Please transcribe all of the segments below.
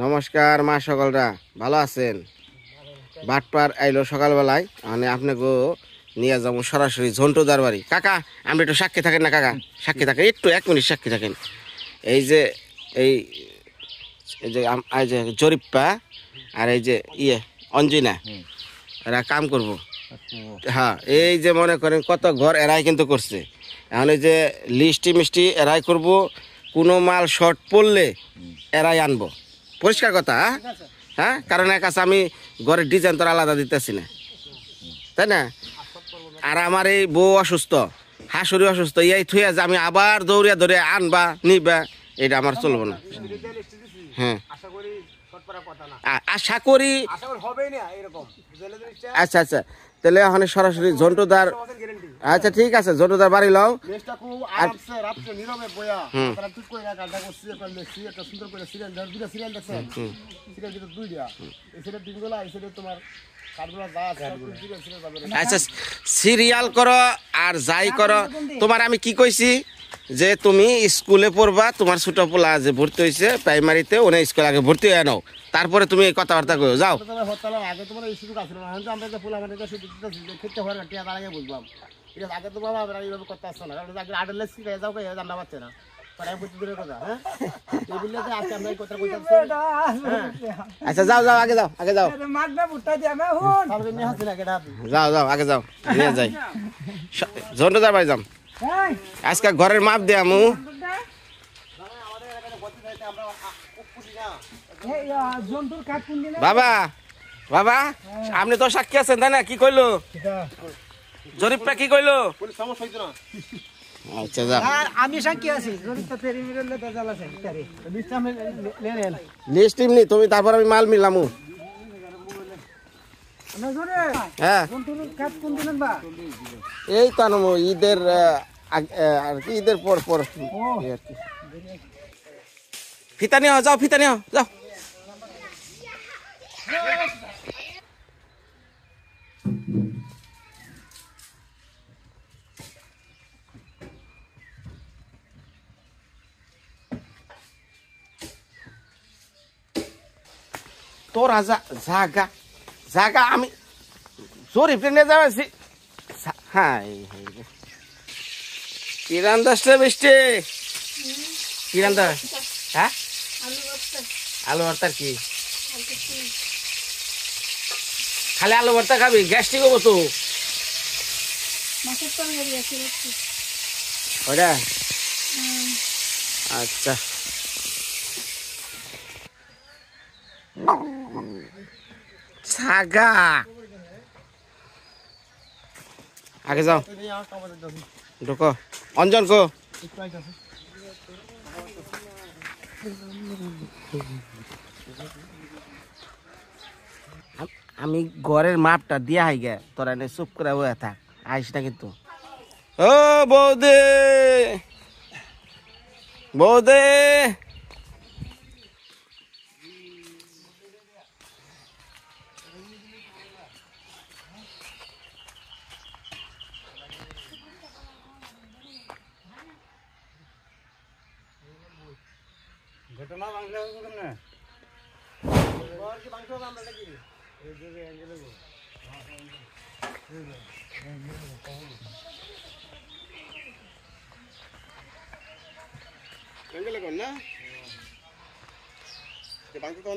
নমস্কার মা সকলরা ভালো আছেন। বাটপার আইলো সকালবেলায় মানে আপনাকে নিয়ে যাবো সরাসরি ঝন্টুদার বাড়ি। কাকা আপনি একটু সাক্ষী থাকেন না, কাকা সাক্ষী থাকেন, একটু 1 মিনিট সাক্ষী থাকেন। এই যে এই এই যে জরিপা আর এই যে অঞ্জিনা এরা কাম করব। হ্যাঁ, এই যে মনে করেন কত ঘর এরাই কিন্তু করছে। এখন এই যে লিস্টি মিষ্টি এরাই করব, কোনো মাল শর্ট পড়লে এরাই আনবো। পরিষ্কার কথা। হ্যাঁ, কারণ এক আছে আমি ঘরের ডিজাইন তো আলাদা দিতেছি না, তাই না? আর আমার এই বউ অসুস্থ, হাসুরি অসুস্থ, এই থুয়ে যে আমি আবার দৌড়িয়া ধরে আনবা নিবা, এটা আমার চলবো না। হ্যাঁ, আশা করি। আচ্ছা আচ্ছা, তাহলে এখন সরাসরি ঝন্টুদার। আচ্ছা ঠিক আছে, ঝন্টুদার বাড়ি লও। আচ্ছা, সিরিয়াল করো আর যাই করো। তোমার আমি কি কইছি যে তুমি স্কুলে পড়বা, তোমার ছোট পোলা যে ভর্তি হয়েছে প্রাইমারিতে, ওনে স্কুল আগে ভর্তি হয়ে নাও, তারপরে তুমি এই কথাবার্তা কই যাও। আচ্ছা যাও যাও, আগে যাও, আগে যাও, যাও যাও, আগে যাও, নিয়ে যাই ঝন্টুদার বাড়ি যাম। আজকে ঘরের মাপ দে আমু। বাবা বাবা, আপনি তো সাক্ষী আছেন তাই না? কি কইলো জরিপটা, কি কইলো? আচ্ছা যাও, আমি সাক্ষী আছি। লিস্ট এমনি তুমি, তারপর আমি মাল মিলামু। হ্যাঁ, এই তো আনবো ঈদের আর কি, ঈদের পর পর। ফিতা নিয়ে যাও, ফিতা নিয়ে যাও। তোরা জাগা জাগা, আমি জরিপ নিয়ে যাচ্ছি। হ্যাঁ, কিরান দাসটা বৃষ্টি, কিরান দাস। হ্যাঁ, আলু ভর্তার কি? খালি আলু ভর্তা খাবি? গ্যাস্ট্রিক হবো তো। ওটা আচ্ছা, ছাগা আগে যাও, ঢুকো। অঞ্জন কো? আমি ঘরের মাপটা দিয়া হাই গে, তোরা এনে চুপ করে বয়ে থাক, আইস না কিন্তু। ও বৌদে, বৌদে, ঘটনা বাংলা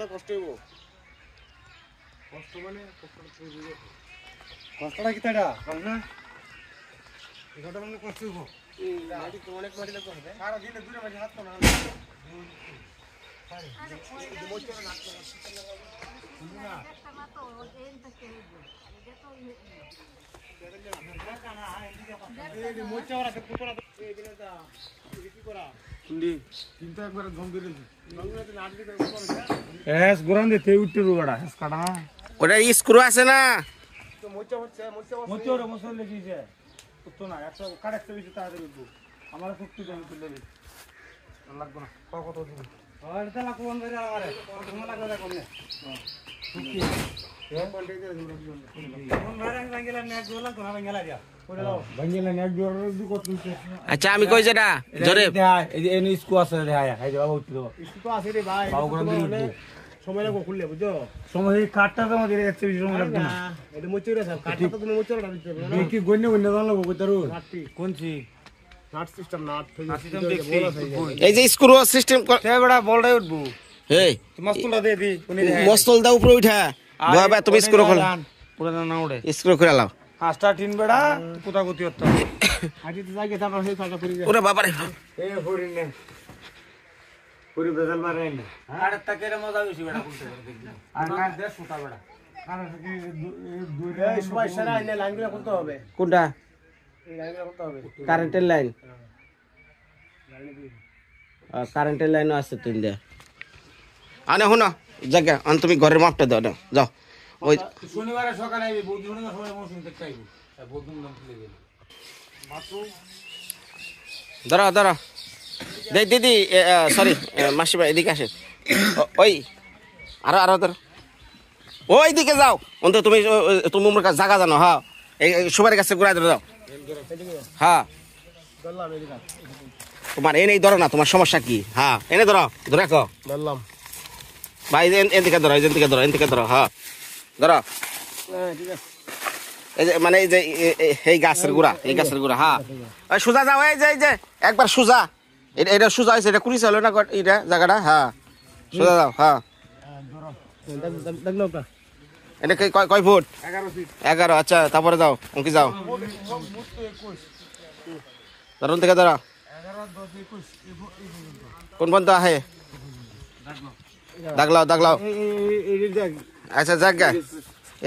না কষ্ট হইব। কষ্ট মানে কষ্টটা কি তাইটা না, এটা মানে কষ্ট হইব। অনেক মাটি লাগবে, সারা দিনে দূরে মাটি হাত না। ওটা স্ক্রু আছে না? আমার লাগবে না, কত দিন আচ্ছা আমি কই যেটা জরে স্কু আছে সময় লাগবে খুললে বুঝছো সময় কাটটা তো আমাদের একটু বেশি সময় লাগবে না এটা মুচুরে সব কাটটা তো তুমি মুচুরেটা দিতে হবে না কি গন্নে গন্নে দাও লাগবে কইতারু নাটটি কোনছি নাট সিস্টেম নাট সিস্টেম দেখছি এই যে স্ক্রু সিস্টেম সে বড়া বলটাই উঠবো এই মস্তলটা দিয়ে দি উনি মস্তল দা উপরে উঠা বাবা তুমি স্ক্রু খোল পুরো না উড়ে স্ক্রু করে লাও হাসটা টিন বেড়া কোথা গতি হতো আজ তো যাই গেছে আমরা সেই কাটা পুরি ওরে বাবা রে এ পুরি নে পুরি বেজাল মারে না আর তাকেরে মজা বেশি বেড়া কোনতে দেখবি আর কার দেশ সুতা বেড়া আর কি দুই এই সবাই সারা এনে লাইনগুলো করতে হবে কোনটা এই লাইনগুলো করতে হবে কারেন্টের লাইন কারেন্টের লাইনও আছে তিন দে আনে শুনো জায়গা তুমি ঘরের মাপটা দাও দাও যাও ওই শনিবারে সকালে আইবি বহুত শনিবার সময় মৌসুম দেখতে আইবো বহুত নাম খুলে গেল ধরো ধরো দিদি সরি মাসিমা এদিকে আসেন ওই আরো ধরো ওই দিকে যাও অন্তত তুমি তুমি আমার কাছে জায়গা জানো হ্যাঁ এই সুপারি গাছের গোড়ায় ধরে যাও হ্যাঁ তোমার এনেই ধরো না তোমার সমস্যা কি হ্যাঁ এনে ধরো ধরে রাখো বললাম ভাই এদিকে ধরো এদিকে ধরো হ্যাঁ ধরো ঠিক আছে এই যে মানে এই যে এই গাছের গুড়া হ্যাঁ ওই সোজা যাও এই যে একবার সোজা এটা সোজা হয়েছে এটা কুড়ি চাইলো না এটা জায়গাটা হ্যাঁ সোজা যাও হ্যাঁ এটা কয় ফুট 11 আচ্ছা তারপরে যাও অঙ্কি যাও ধরুন থেকে ধরো কোন পর্যন্ত আহে দাগলাও আচ্ছা জায়গা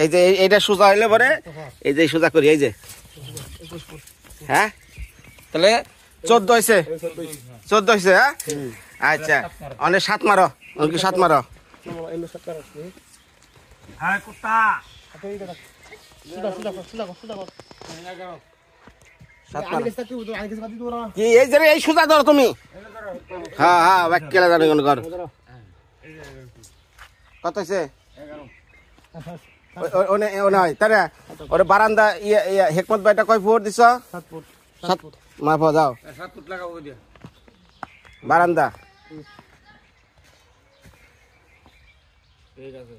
এই যে এইটা সোজা হইলে পরে এই যে সোজা করি এই যে হ্যাঁ তাহলে 14 হয়েছে 14 হয়েছে হ্যাঁ আচ্ছা অনেক 7 মারো অনেক 7 মারো হ্যাঁ কুত্তা কি এই যে এই সোজা ধরো তুমি হ্যাঁ বাক্যলা জানো কোন কর কত হয়েছে নয় তাই না ওরে বারান্দা হেকমত ভাইটা কয় ফুট দিছ 7 ফুট মাপ যাও 7 ফুট লাগাবো দিয়া বারান্দা ঠিক আছে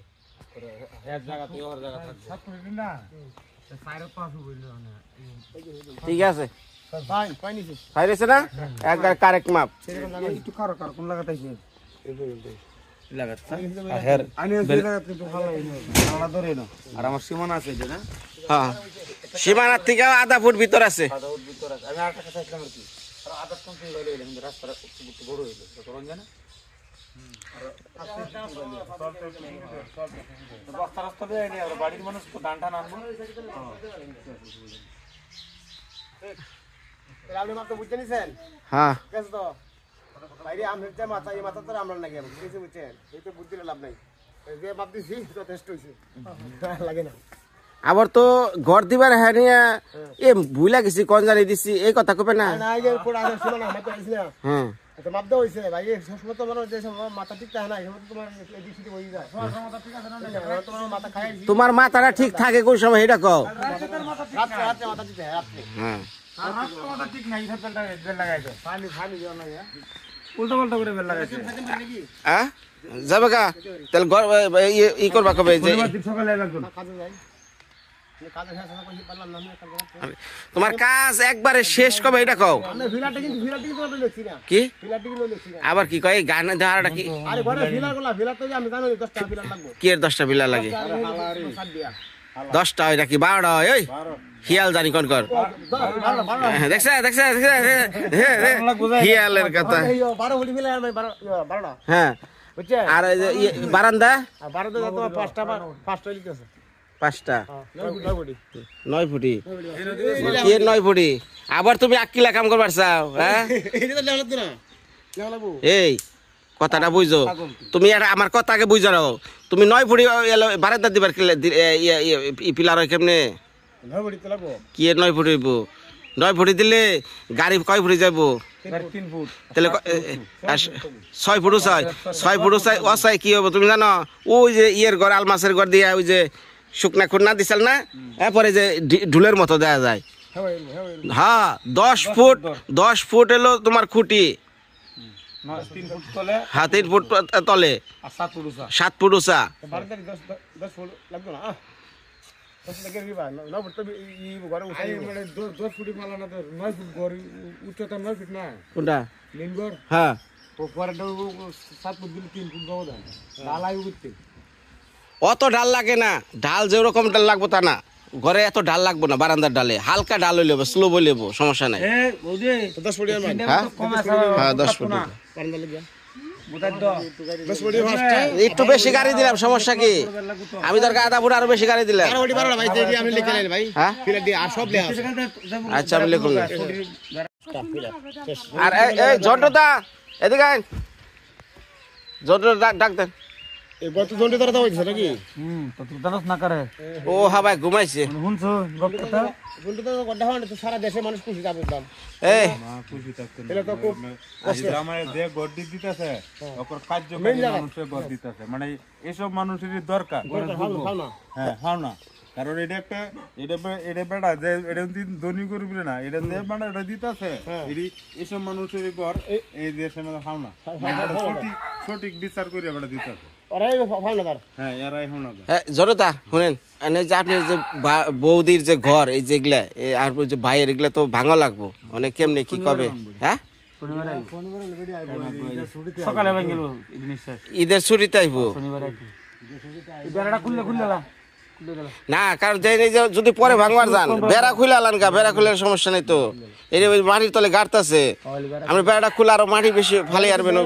এক জায়গা থেকে ওর জায়গা থাকবে 7 ফুট না 4.5 হইলো না ঠিক আছে পাই নিছি ফাইরেছে না একবার কারেক্ট মাপ সেরকম লাগা একটু কারো কোন লাগাতাইছে আর আমার সীমানা আছে যে না হ্যাঁ সীমানার থেকে আধা ফুট ভিতর আছে আমি আর টাকা চাইছিলাম কি আর আধা ফুট লইলে কিন্তু রাস্তাটা একটু বড় হইলো তখন জানা বস্তা রাস্তা দিয়ে নি আর বাড়ির মানুষ তো ডান্ডা নামবো আপনি মাত্র বুঝতে নিছেন হ্যাঁ ঠিক আছে তো বাইরে আম হচ্ছে মাথা এই মাথা তো আমরা লাগে বুঝতে বুঝছেন এই তো বুদ্ধি লাভ নাই যে বাপ দিছি যথেষ্ট হইছে লাগে না আবার তো ঘর দিবার হ্যাঁ এ ভুলা গেছি কোন জানি দিছি এই কথা কবে না না এই যে পুরো আগে ছিল না মাথা হইছে না হ্যাঁ তো মাপ দাও হইছে ভাই সবসময় তো মানে যে মাথা ঠিক থাকে না এই তোমার এদিক সেদিক হয়ে যায় মাথা ঠিক আছে না তোমার মাথা খাই তোমার মাথাটা ঠিক থাকে কোন সময় এটা কও রাতে মাথা ঠিক থাকে রাতে হ্যাঁ আর রাতে মাথা ঠিক নাই সবটা বেল লাগাইছো পানি দিও না উল্টা পাল্টা করে বেল লাগাইছো হ্যাঁ যাবে কা তাহলে ঘর ই করবা কবে যে সকালে লাগবে কাজে যাই কাজে শেষ না কইছি পারলাম না আমি তোমার কাজ একবারে শেষ কবে এটা কও আমি ভিলাটা তো লিখছি না কি ভিলাটি তো লিখছি না আবার কি কয় গান ধারাটা কি আরে ঘরে ভিলা তো আমি জানো 10টা ভিলা লাগবে কি এর 10টা বিলা লাগে হালারি 10টা হয় নাকি 12টা হয় ওই হিয়াল জানি কোন কর দেখছ হিয়ালের কথা 12 বলি ভিলা আমি 12টা হ্যাঁ বুঝছে আর এই যে বারান্দা 12 তো তোমার 5টা লিখতেছে 5টা 9 ফুটি কি 9 ফুটি আবার তুমি আকিলা কাম করবার চাও হ্যাঁ এটা তো লেখা না লেখা লাগবো এই কথাটা বুঝো তুমি আমার কথা আগে বুঝা রাখো তুমি 9 ফুটি বারান্দা দিবার পিলার হয় কেমনে 9 বডি তো লাগবো কি 9 ফুটি হইব 9 ফুটি দিলে গাড়ি কয় ফুটি যাইবো 3 ফুট তাহলে 6 ফুট 6 ফুট অসাই কি হবে তুমি জানো ওই যে ইয়ের ঘর আলমাসের ঘর দিয়ে ওই যে শুকনা খুন্না দিছিল না এরপরে যে ঢুলের মতো দেয়া যায় হ্যাঁ 10 ফুট এলো তোমার খুঁটি 3 ফুট তলে হ্যাঁ 3 ফুট তলে আর 7 ফুট উঁচা 7 ফুট উঁচা। বাড়িতে 10 ফুট লাগতো না 10 লাগে কি ভাই 9 ফুট তো ই ঘরে উঠা মানে 10 ফুট মালা না 9 ফুট ঘর উচ্চতা 9 ফুট না কোনটা মেন ঘর হ্যাঁ পরে 7 ফুট দিলে 3 ফুট ব্যবধান ঢালাই করতে অত ডাল লাগে না, ডাল যেরকম ডাল লাগবো তা না, ঘরে এত ডাল লাগবো না, বারান্দার ডালে হালকা ডাল হইলে স্লো বইলে সমস্যা নাই। এ বৌদি 10 ফুট এর মানে হ্যাঁ কম আছে হ্যাঁ 10 ফুট বারান্দা লাগিয়া বুঝাই তো 10 ফুট ফাস্টে একটু বেশি গাড়ি দিলাম, সমস্যা কি? আমি তোর আধা ফুট আরো বেশি গাড়ি দিলাম। ওটি বারো ভাই দেখি আমি লিখে নেন ভাই হ্যাঁ ফিলার দিয়ে আর সব লেখা আছে আচ্ছা আমি লিখুন না। আর এই জন্টুদা এদিকে আয়, জন্টুদা ডাক দেন। এই গত জন্ডি ধরে দাও হইছে নাকি তো তুই জানোস না করে ও হ্যাঁ ভাই ঘুমাইছে। শুনছো গপ কথা জন্ডি তো গড্ডা হন তো সারা দেশে মানুষ খুশি যাবে দাম এই খুশি থাকতে এটা তো খুব আমার যে গড্ডি দিতেছে ওপর কার্যকারী মানুষের গড দিতেছে মানে এসব মানুষেরই দরকার খাও না হ্যাঁ হাও না, কারণ এটা একটা এটা বেড়া যে এটা ধনী করবি না, এটা যে মানে এটা দিতেছে এসব মানুষের ঘর এই দেশের মধ্যে হাও না, সঠিক বিচার করে বেড়া দিতেছে। ওরাই খাও না তার হ্যাঁ এরাই হাও না। জনতা শুনেন, যে আপনি যে বৌদির যে ঘর এই যেগুলা আর ওই যে ভাইয়ের এগুলা তো ভাঙা লাগবো, অনেক কেমনে কি কবে? হ্যাঁ সকালে ভাঙিল ঈদের ছুটিতে আইবো বেড়াটা খুললে খুললে না, কারণ যদি পরে ভাঙবার যান বেড়া খুলে আলান গা, বেড়া খুলে সমস্যা নেই তো, এই ওই মাটির তলে গাড়তাছে, আমি বেড়াটা খুলে আরো মাটি বেশি ফালি আরবেন।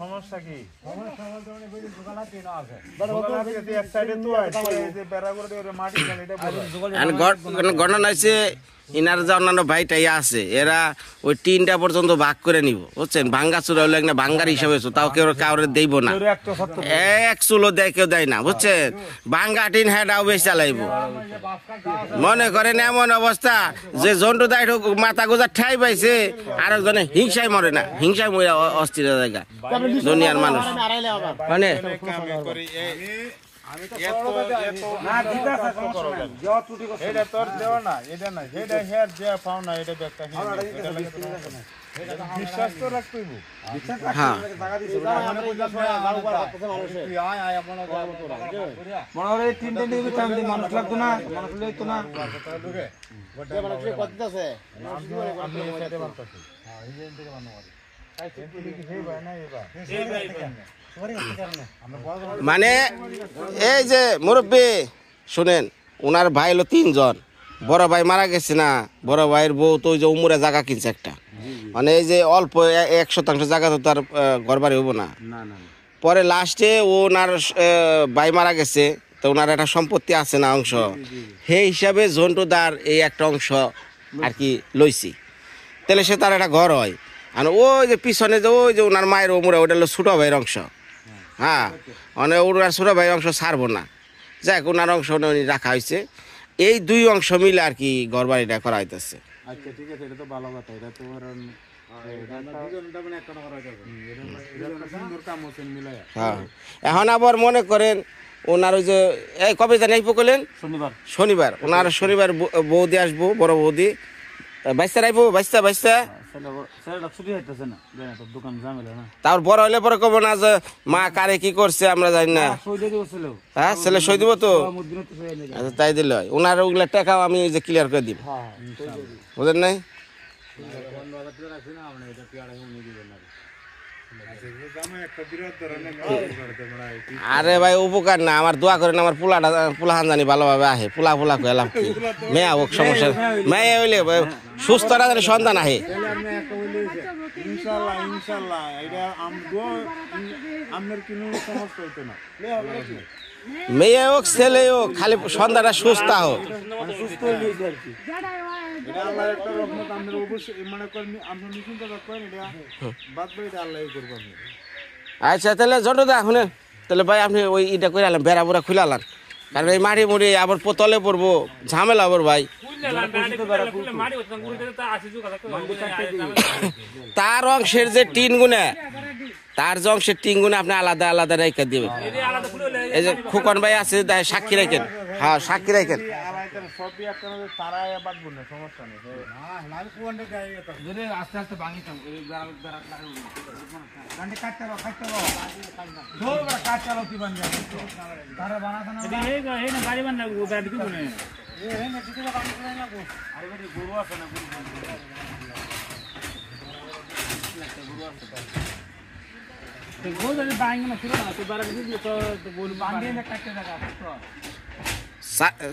সমস্যা কি ঘটনা হয়েছে ইনার যে অন্যান্য ভাইটাই আছে এরা ওই 3টা পর্যন্ত ভাগ করে নিব, বুঝছেন? ভাঙ্গা চুরা হলে না ভাঙ্গার হিসাবে তাও কেউ কাউরে দেব না, এক চুলো দেয় কেউ দেয় না, বুঝছেন? ভাঙ্গা টিন হেডাও বেশ চালাইব। মনে করেন এমন অবস্থা যে জন্টু দায় মাথা গোজা ঠাই পাইছে আর একজনে হিংসায় মরে না, হিংসায় মরে অস্থির জায়গা দুনিয়ার মানুষ মানে বিশ্বাস তো রাখতে হ্যাঁ মানুষ লাগতো না, মানুষ লাগতো না মানে এই যে মুরব্বী শুনেন, ওনার ভাই হলো 3 জন, বড় ভাই মারা গেছে না, বড় ভাইয়ের বউ তো ওই যে উমরে জায়গা কিনছে একটা, মানে এই যে অল্প 1% জায়গা তো তার ঘর বাড়ি হবো না। পরে লাস্টে ওনার ভাই মারা গেছে তো ওনার একটা সম্পত্তি আছে না অংশ, সেই হিসাবে জন্টুদার এই একটা অংশ আর কি লইছি, তাহলে সে তার একটা ঘর হয়। আর ওই যে পিছনে যে ওই যে ওনার মায়ের ওমরা ওটা হলো ছোটো ভাইয়ের অংশ, হ্যাঁ মানে ওনার ছোটো ভাইয়ের অংশ ছাড়বো না, যাক ওনার অংশ রাখা হয়েছে, এই 2 অংশ মিলে আর কি ঘর বাড়িটা করা হইতেছে। আচ্ছা ঠিক আছে, এটা তো ভালো কথা, এটা তো হ্যাঁ এখন আবার মনে করেন ওনার ওই যে এই কবে জানি করলেন শনিবার ওনার শনিবার বৌদি আসবো, বড় বৌদি বাইশটা রাইবো, বাইশটা তার বড় হইলে পরে কব না যে মা কারে কি করছে আমরা জানি না, হ্যাঁ ছেলে সই দিব তো, আচ্ছা তাই দিল ওনার ওগুলা টাকাও আমি যে ক্লিয়ার করে দিব, বুঝলেন নাই? আরে ভাই উপকার না, আমার দোয়া করেন আমার পোলাহান জানি ভালোভাবে আহে, পোলা কইলাম কি মেয়া হোক সমস্যা, মেয়ে হইলে সুস্থ না জানি সন্তান আহে। ইনশাআল্লাহ ইনশাআল্লাহ এটা আমার কোনো সমস্যা হইতো না, মেয়ে হোক ছেলে হোক খালি সন্তানটা সুস্থ হোক। এটা আল্লাহর একটা রহমত, আমরা অবশ্যই মনে করেন আমরা নিশ্চিন্ত রাখবেন, এটা বাদ বাকি এটা আল্লাহই করবে। আচ্ছা তাহলে জন্টুদা শুনেন, তাহলে ভাই আপনি ওই ইটা করে আলেন, বেড়া বুড়া খুলে আলান, কারণ এই মাটি মুড়ি আবার তলে পড়বো, ঝামেলা আবার ভাই। তার অংশের যে টিন গুনে তার যে অংশের টিনগুলো আপনি আলাদা আলাদা রেখে দিবেন। এই যে খোকন ভাই আছে সাক্ষী রাখেন, হ্যাঁ সাক্ষী রাখেন। আস্তে আস্তে ভাঙি গাড়ি বান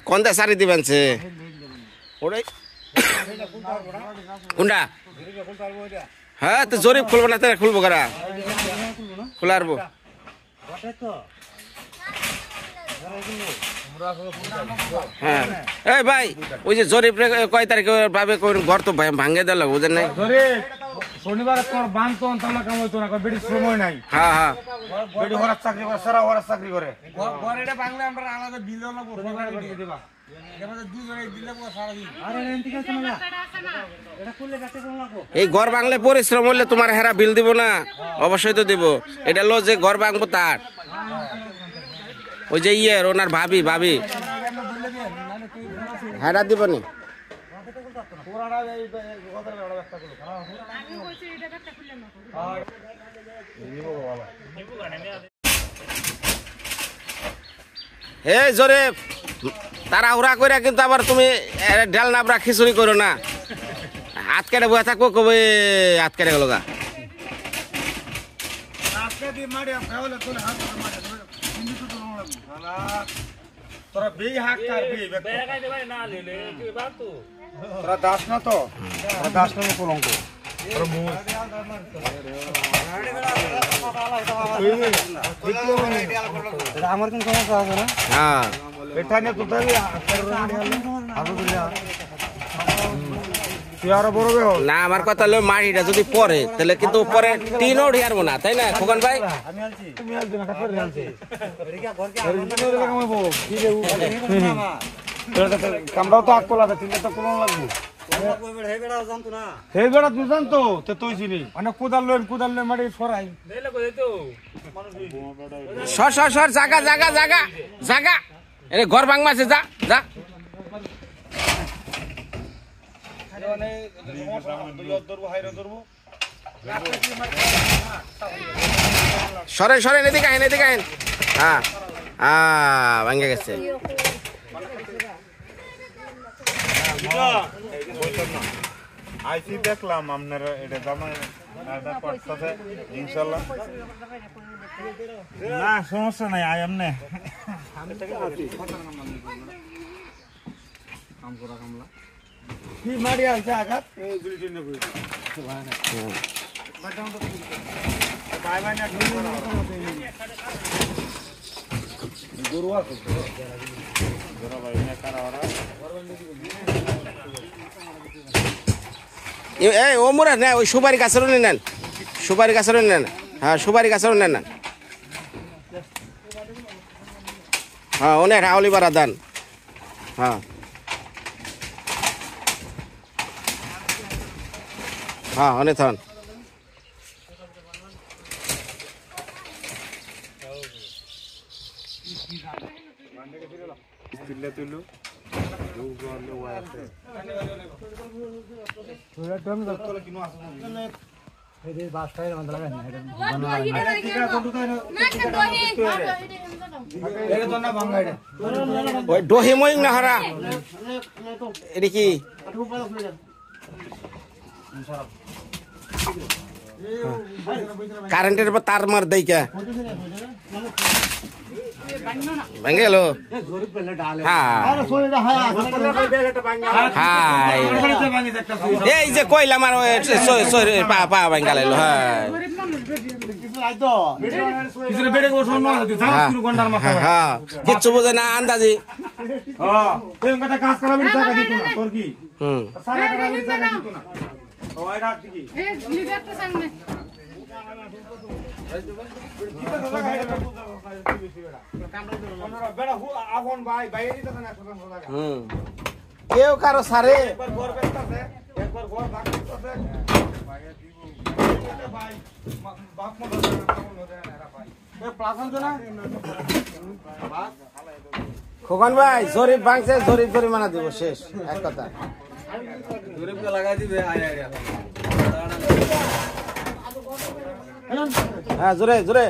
কোনটা সারি দিবেন সে ওটাই কোনটা? হ্যাঁ তো জরিপ খুলবো না, তাহলে খুলবো কারা খুলারবো? হ্যাঁ এই ভাই ওই যে জরিপ কয় তারিখে ভাবে ঘর তো ভাঙ্গে দিল বুঝেন নাই? শনিবার তোর বান তো অন্তলা কাম হইতো না, বেটি সময় নাই। হ্যাঁ হ্যাঁ বেটি হরার চাকরি করে, সারা হরার চাকরি করে। ঘর এটা বাংলা আমরা আলাদা বিল দেওয়া লাগবো, সরকার দিয়ে দেবা। এবারে দুজনে দিলে পুরো সারা দিন। আরে এন্টিকা আছে না, এটা করলে কাটে কোন লাগবো? এই ঘর বাংলে পরিশ্রম হলে তোমার হেরা বিল দিব না? অবশ্যই তো দিব। এটা লো যে ঘর ভাঙবো তার ওই যে ইয়ের ওনার ভাবি হেরা দিব নি। এই জোরে তাড়াহুড়া করে কিন্তু আবার তুমি ঢেল নাবরা খিচুড়ি করো না। হাত কেটে বয়ে থাকবো কবে হাত কেটে গেল গা। তোরা বেই হাক কার বেই তোরা দাস না তো, তোরা দাস না কলঙ্ক। আমার কোন সমস্যা আছে না? হ্যাঁ এটা নিয়ে তো তাহলে তুই আরো বড় বেহ না, আমার কথা হলো মাটিটা যদি পরে তাহলে কিন্তু পরে টিনও ঢিয়ারবো না, তাই না খোকন ভাই? তুমি আসবে না কাপড় আনছে কামড়াও তো আগ কোলাতে তিনটা তো কোলানো লাগবে। হে বেড়া তুই জানতো তো তুই চিনি অনেক কোদাল লইন মাটি সরাই সর জাগা জাগা জাগা জাগা এরে ঘর ভাঙ মাছে যা যা। সরেন এদিকে আহেন। হ্যাঁ ভাঙে গেছে। আইসি দেখলাম আপনার এটা জামাই করতেছে ইনশাল্লাহ। না সমস্যা নাই, আই এমনে কি মারি আছে আঘাত গরু আছে এই ও মোরা না ওই সুপারি গাছেরও নেন, হ্যাঁ সুপারি গাছেরও নেন। হ্যাঁ অনেক রাউলি বাড়া দান। হ্যাঁ অনেক থন ওই দহি মই না হারা এটা কি কারেন্টের তার মার দেই কে ভেঙে গেল। এই যে কইলাম আর পা ভাঙ্গা লাইলো। হ্যাঁ কিচ্ছু বোঝে না আন্দাজি। কেউ কারো সারে খোকন ভাই জরিপ ভাঙছে, জরিপ জরিমানা দিব, শেষ এক কথা। হ্যাঁ জোরে জোরে।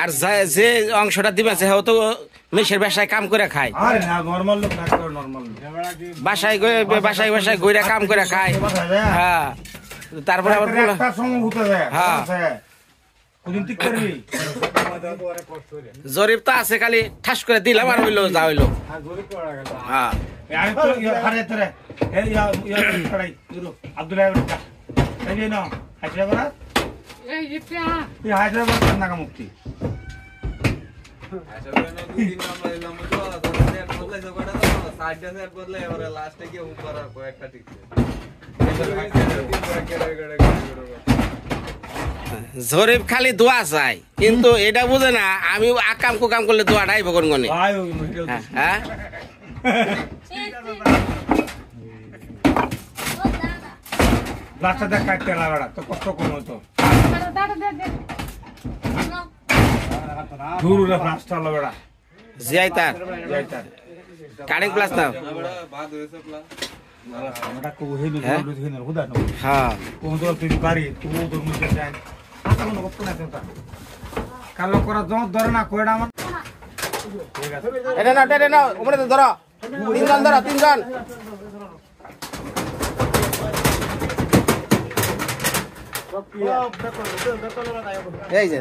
আর যে অংশটা দিবে সে তো মেশের বাসায় কাম করে খায়, বাসায় বাসায় বাসায় গইরা কাম করে খায়। হ্যাঁ তারপরে আবার হ্যাঁ জরিপ তো আছে, খালি ঠাস করে দিলাম আর হইলো যা হইলো। হ্যাঁ মুক্তি জরিপ খালি দোয়া চাই, কিন্তু এটা বুঝে না আমি আকাম কুকাম করলে দোয়াটাই ভগন গনে। হ্যাঁ রাস্তাতে কাটতে লাগা তো কষ্ট কম হতো, দূর রাস্তা হলো বেড়া জিয়াই তার কাটিং প্লাস নাও। হ্যাঁ কালো করা জমত ধরে না কয়টা আমার এটা না এটা না ওমরে ধরো, তিনজন ধরো, তিনজন। এই যে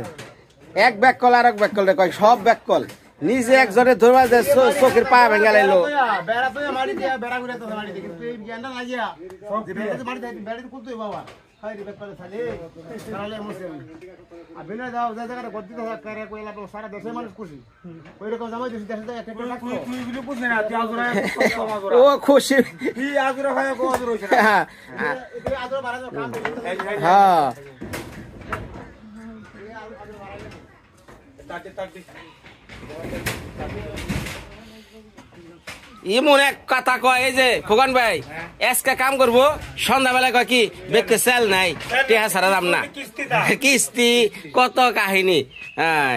এক ব্যাক কল আর এক ব্যাক কল রে কয় সব ব্যাক কল, নিজে একজনে ধরবা যে চোখের পা ভেঙে লাইলো। বেড়া তো মারি দিয়া বেড়া ঘুরে তো মারি দিয়ে কিন্তু এই জ্ঞানটা লাগিয়া যে বেড়া তো মারি দিয়ে বেড়া করতে বাবা হাই রে ব্যাপারে খালি তাহলে মুসলিম আবিনা যাও যা জায়গাটা গদ্দি তো করে কইলা তো সারা দেশে মানুষ খুশি ওই রকম জামাই দেশে দেশে একটা লাগতো তুই বিলি বুঝছ না তুই আজরা ও খুশি তুই আজরা হয় কো আজরা হইছে হ্যাঁ তুই আজরা বাড়া কাম হ্যাঁ ইমন এক কথা কয়, এই যে খোকন ভাই আজকে কাম করবো, সন্ধ্যাবেলা কয় কি দেখতে সেল নাই, টেহা ছাড়া দাম না, কিস্তি কত কাহিনী। হ্যাঁ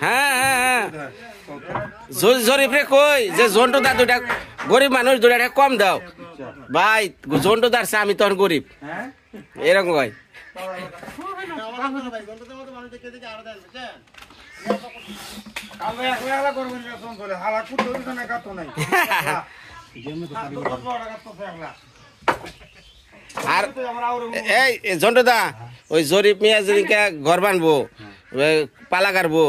হ্যাঁ হ্যাঁ জরিপ রে কই যে জন্টুদার দুটা গরিব মানুষ দুটা কম দাও ভাই, জন্টুদার চা আমি তখন গরিব, এরকম কয়। আর এই জন্টুদা ওই জরিপ মিয়া যেদিনকে ঘর বানবো, পালা কাটবো,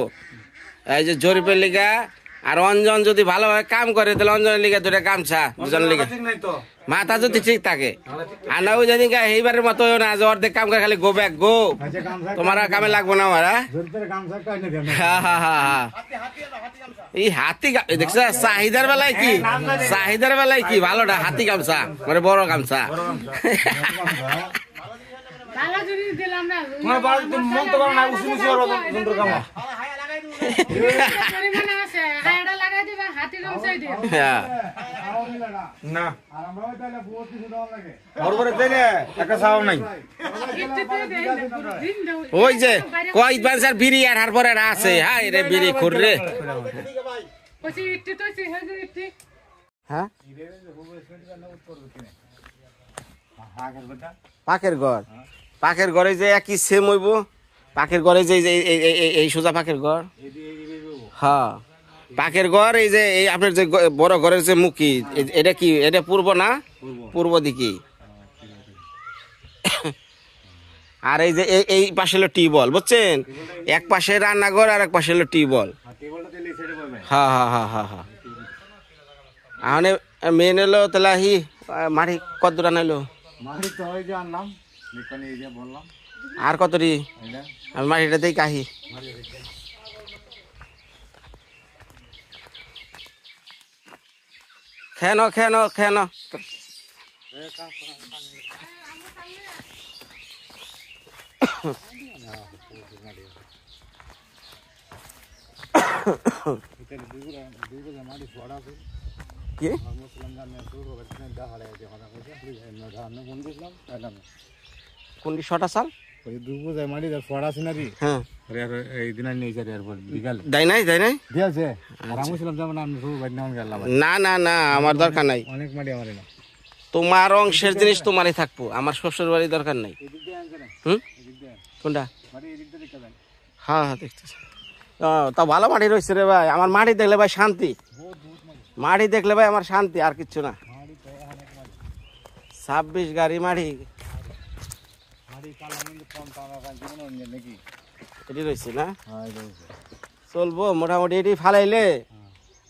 এই যে জরিপের লিগা আর অঞ্জন যদি ভালোভাবে কাম করে তাহলে অঞ্জনের লিগা দুটা গামছা দুজনের লিগা মাথা যদি ঠিক থাকে। আর না ওই যেদিনকে এইবারের মতো না যে অর্ধেক কাম করে খালি গো ব্যাক গো, তোমার কামে লাগবো না আমার। এই হাতি দেখছ চাহিদার বেলায় কি, চাহিদার বেলায় কি ভালোটা হাতি গামছা মানে বড় গামছা। ওই যে কয় বাঞ্চার বিড়ি আর হারপরে আছে, হাই রে বিড়ি খুর রে। হ্যাঁ পাকের ঘর, পাকের ঘরে যে একই সেম হইব, পাকের ঘরে যে এই সোজা পাকের ঘর। হ্যাঁ পাকের ঘর, এই যে এই আপনার যে বড় ঘরের যে মুখী, এটা কি এটা পূর্ব না পূর্ব দিকে, আর এই যে এই পাশে হলো টিউবওয়েল বুঝছেন, এক পাশে রান্নাঘর আর এক পাশে হলো টিউবওয়েল। হ্যাঁ হ্যাঁ হ্যাঁ হ্যাঁ হ্যাঁ আহনে মেন এলো তাহলে মাটি কত দূর আনাইলো, মারি তো হয় যে আনলাম, এই যে বললাম আর কতটি এটা আমি মাটিটা দিই কাহি খেয়ে নো কি কোনটি শটা সাল হ্যাঁ দেয় নাই না না না আমার দরকার নাই অনেক মাটি আমার না তোমার অংশের জিনিস তোমারই থাকবো আমার শ্বশুর বাড়ির দরকার নাই হুম কোনটা হ্যাঁ হ্যাঁ দেখতেছি তা ভালো মাটি রয়েছে রে ভাই আমার মাটি দেখলে ভাই শান্তি মাটি দেখলে ভাই আমার শান্তি আর কিচ্ছু না 26 গাড়ি মাটি এটি রয়েছে না চলবো মোটামুটি এটি ফালাইলে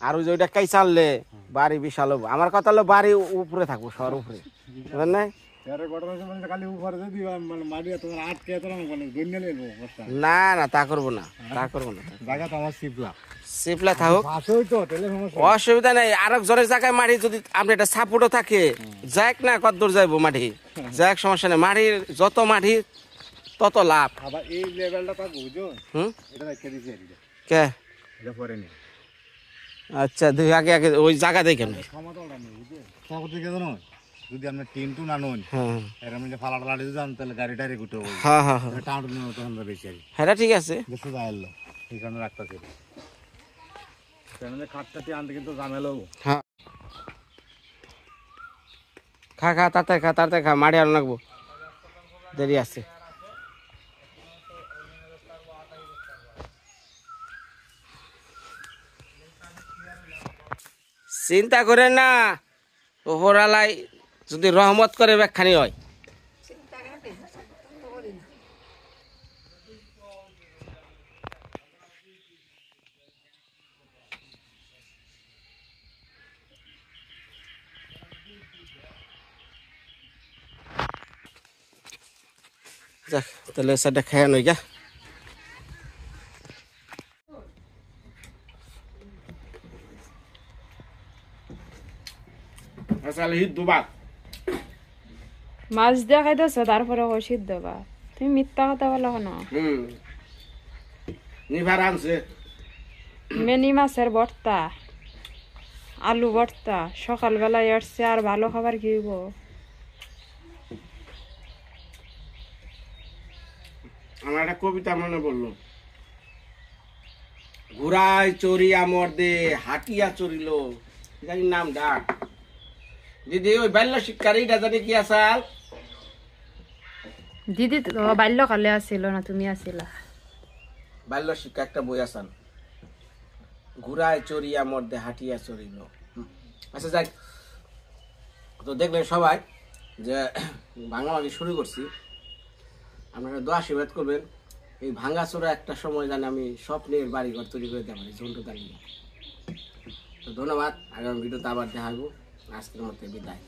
আর ওই যে ওইটা কাই চাললে বাড়ি বিশাল হবো আমার কথা হলো বাড়ি উপরে থাকবো শহর উপরে বুঝলেন না না না তা করবো না সিপলা থাকুক অসুবিধা নাই আরেকজনের জায়গায় মাটি যদি আপনি একটা সাপোর্টও থাকে যাক না কত দূর যাইবো মাটি যাক সমস্যা নেই মাটির যত মাটি তত লাভ কে আচ্ছা দুই আগে আগে ওই জায়গা দেখেন যদি আপনি টিনটু না নন হ্যাঁ এর মধ্যে ফালা টালা দিয়ে যান তাহলে গাড়ি টাড়ি গুটো হ্যাঁ হ্যাঁ হ্যাঁ টাউন তখন বেশি আর হ্যাঁ ঠিক আছে বেশি যাইলো এই কারণে রাখতেছে তাহলে খাটটাটি আনতে কিন্তু ঝামেলা হবো হ্যাঁ খা তাড়াতাড়ি খা মাড়ি আনো লাগবো দেরি আছে চিন্তা করেন না ওপরালাই যদি রহমত করে ব্যাখ্যানি হয় যাক তাহলে সেটা খেয়ে নই গা মাছ দিয়ে খাইতেছ তারপরে সিদ্ধ বা তুমি মিথ্যা কথা বলো না মেনি মাছের ভর্তা আলু ভর্তা সকালবেলায় আসছে আর ভালো খাবার কি হইব আমার একটা কবিতা মনে বললো ঘুরাই চড়িয়া মর্দে হাটিয়া চড়িল জানি নাম ডাক দিদি ওই বাল্য শিক্ষার এইটা জানি কি আসাল দিদি তো বাল্যকালে আসছিল না তুমি আসিলা বাল্য শিক্ষা একটা বই আসাল ঘুরাই চড়িয়া মর্দে হাটিয়া চড়িল আচ্ছা যাই তো দেখলেন সবাই যে ভাঙাভাঙি শুরু করছি আপনারা দোয়া আশীর্বাদ করবেন এই ভাঙাচোরা একটা সময় জানি আমি স্বপ্নের বাড়িঘর তৈরি করে দিতে পারি ঝন্টু দাঁড়িয়ে তো ধন্যবাদ আগামী ভিডিওতে আবার দেখা হবো আজকের মতো বিদায়